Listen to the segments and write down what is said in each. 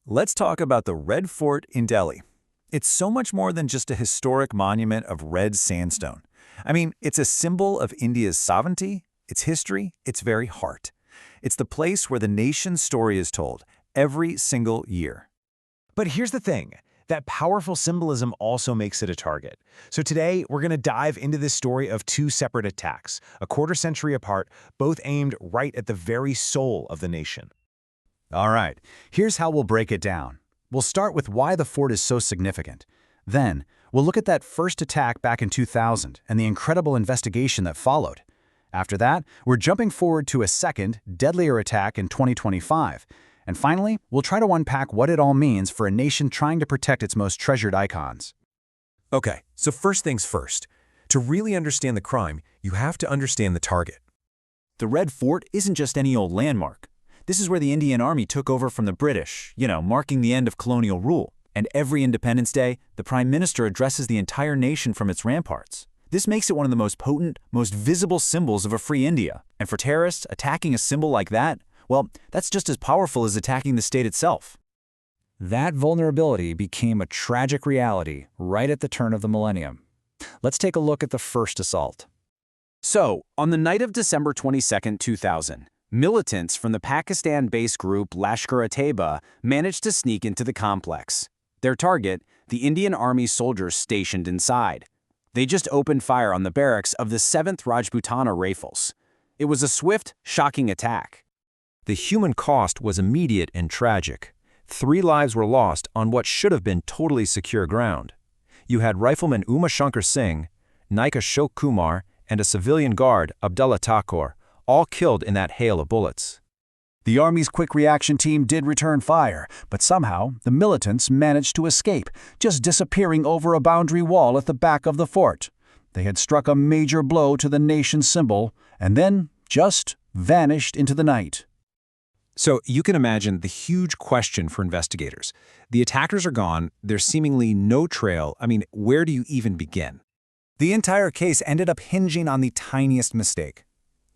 Let's talk about the Red Fort in Delhi. It's so much more than just a historic monument of red sandstone. I mean, it's a symbol of India's sovereignty, its history, its very heart. It's the place where the nation's story is told every single year. But here's the thing. That powerful symbolism also makes it a target. So today, we're going to dive into this story of two separate attacks, a quarter-century apart, both aimed right at the very soul of the nation. All right, here's how we'll break it down. We'll start with why the fort is so significant. Then, we'll look at that first attack back in 2000 and the incredible investigation that followed. After that, we're jumping forward to a second, deadlier attack in 2025. And finally, we'll try to unpack what it all means for a nation trying to protect its most treasured icons. Okay, so first things first. To really understand the crime, you have to understand the target. The Red Fort isn't just any old landmark. This is where the Indian Army took over from the British, marking the end of colonial rule. And every Independence Day, the Prime Minister addresses the entire nation from its ramparts. This makes it one of the most potent, most visible symbols of a free India. And for terrorists, attacking a symbol like that, well, that's just as powerful as attacking the state itself. That vulnerability became a tragic reality right at the turn of the millennium. Let's take a look at the first assault. So, on the night of December 22, 2000, militants from the Pakistan-based group Lashkar-e-Taiba managed to sneak into the complex. Their target, the Indian Army soldiers stationed inside. They just opened fire on the barracks of the 7th Rajputana Rifles. It was a swift, shocking attack. The human cost was immediate and tragic. 3 lives were lost on what should have been totally secure ground. You had Rifleman Uma Shankar Singh, Naik Ashok Kumar, and a civilian guard, Abdullah Thakur, all killed in that hail of bullets. The Army's quick reaction team did return fire, but somehow the militants managed to escape, just disappearing over a boundary wall at the back of the fort. They had struck a major blow to the nation's symbol, and then just vanished into the night. So you can imagine the huge question for investigators. The attackers are gone, there's seemingly no trail. Where do you even begin? The entire case ended up hinging on the tiniest mistake.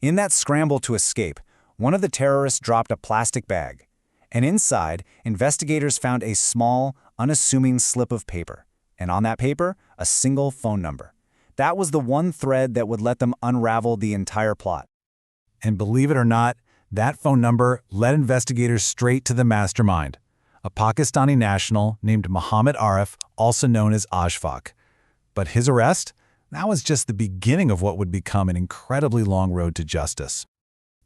In that scramble to escape, one of the terrorists dropped a plastic bag, and inside, investigators found a small, unassuming slip of paper, and on that paper, a single phone number. That was the one thread that would let them unravel the entire plot. And believe it or not, that phone number led investigators straight to the mastermind, a Pakistani national named Muhammad Arif, also known as Ashfaq. But his arrest? That was just the beginning of what would become an incredibly long road to justice.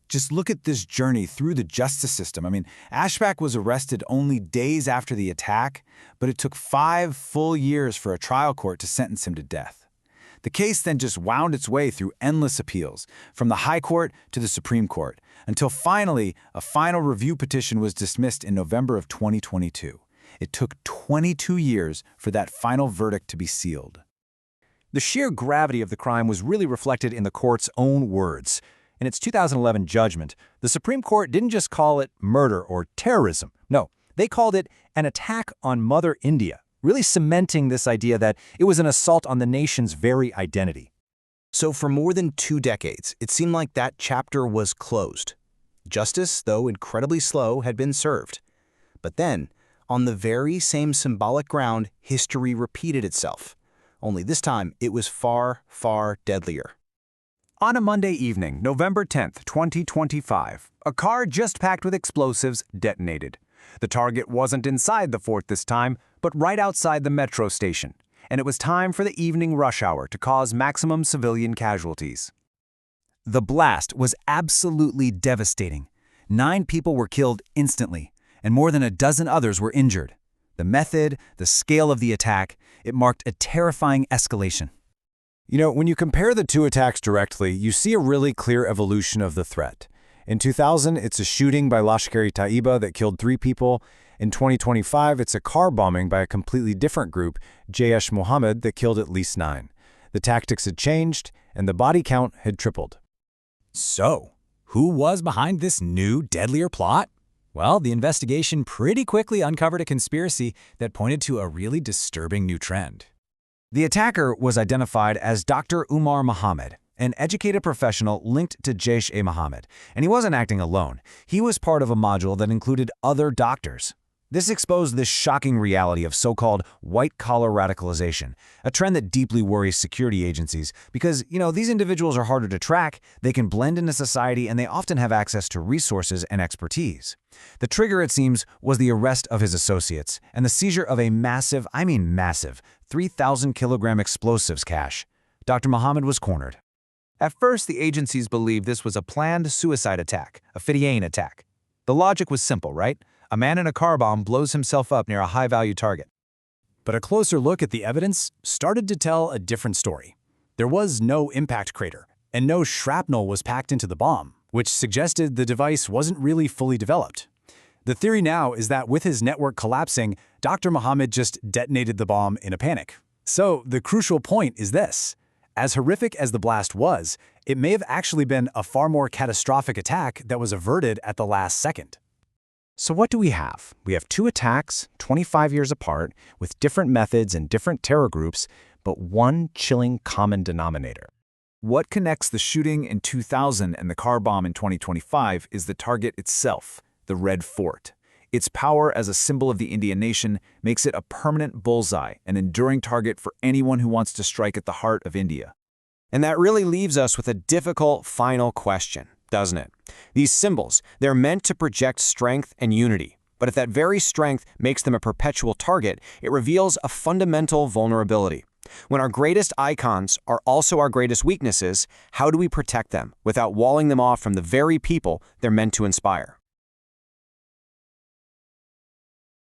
Just look at this journey through the justice system. Ashfaq was arrested only days after the attack, but it took 5 full years for a trial court to sentence him to death. The case then just wound its way through endless appeals, from the High Court to the Supreme Court, until finally a final review petition was dismissed in November of 2022. It took 22 years for that final verdict to be sealed. The sheer gravity of the crime was really reflected in the court's own words. In its 2011 judgment, the Supreme Court didn't just call it murder or terrorism. No, they called it an attack on Mother India, really cementing this idea that it was an assault on the nation's very identity. So for more than 2 decades, it seemed like that chapter was closed. Justice, though incredibly slow, had been served. But then, on the very same symbolic ground, history repeated itself. Only this time, it was far, far deadlier. On a Monday evening, November 10, 2025, a car just packed with explosives detonated. The target wasn't inside the fort this time, but right outside the metro station, and it was time for the evening rush hour to cause maximum civilian casualties. The blast was absolutely devastating. 9 people were killed instantly, and more than a dozen others were injured. The method, the scale of the attack, it marked a terrifying escalation. When you compare the 2 attacks directly, you see a really clear evolution of the threat. In 2000, it's a shooting by Lashkar-e-Taiba that killed 3 people. In 2025, it's a car bombing by a completely different group, Jaish-e-Mohammed, that killed at least 9. The tactics had changed, and the body count had tripled. So, who was behind this new, deadlier plot? Well, the investigation pretty quickly uncovered a conspiracy that pointed to a really disturbing new trend. The attacker was identified as Dr. Umar Mohammed, an educated professional linked to Jaish-e-Mohammed, and he wasn't acting alone. He was part of a module that included other doctors. This exposed this shocking reality of so-called white-collar radicalization, a trend that deeply worries security agencies because, these individuals are harder to track, they can blend into society, and they often have access to resources and expertise. The trigger, it seems, was the arrest of his associates and the seizure of a massive, 3,000-kilogram explosives cache. Dr. Mohammed was cornered. At first, the agencies believed this was a planned suicide attack, a Fidiane attack. The logic was simple, right? A man in a car bomb blows himself up near a high-value target. But a closer look at the evidence started to tell a different story. There was no impact crater, and no shrapnel was packed into the bomb, which suggested the device wasn't really fully developed. The theory now is that with his network collapsing, Dr. Mohammed just detonated the bomb in a panic. So the crucial point is this. As horrific as the blast was, it may have actually been a far more catastrophic attack that was averted at the last second. So what do we have? We have 2 attacks, 25 years apart, with different methods and different terror groups, but one chilling common denominator. What connects the shooting in 2000 and the car bomb in 2025 is the target itself, the Red Fort. Its power as a symbol of the Indian nation makes it a permanent bullseye, an enduring target for anyone who wants to strike at the heart of India. And that really leaves us with a difficult final question, doesn't it? These symbols, they're meant to project strength and unity. But if that very strength makes them a perpetual target, it reveals a fundamental vulnerability. When our greatest icons are also our greatest weaknesses, how do we protect them without walling them off from the very people they're meant to inspire?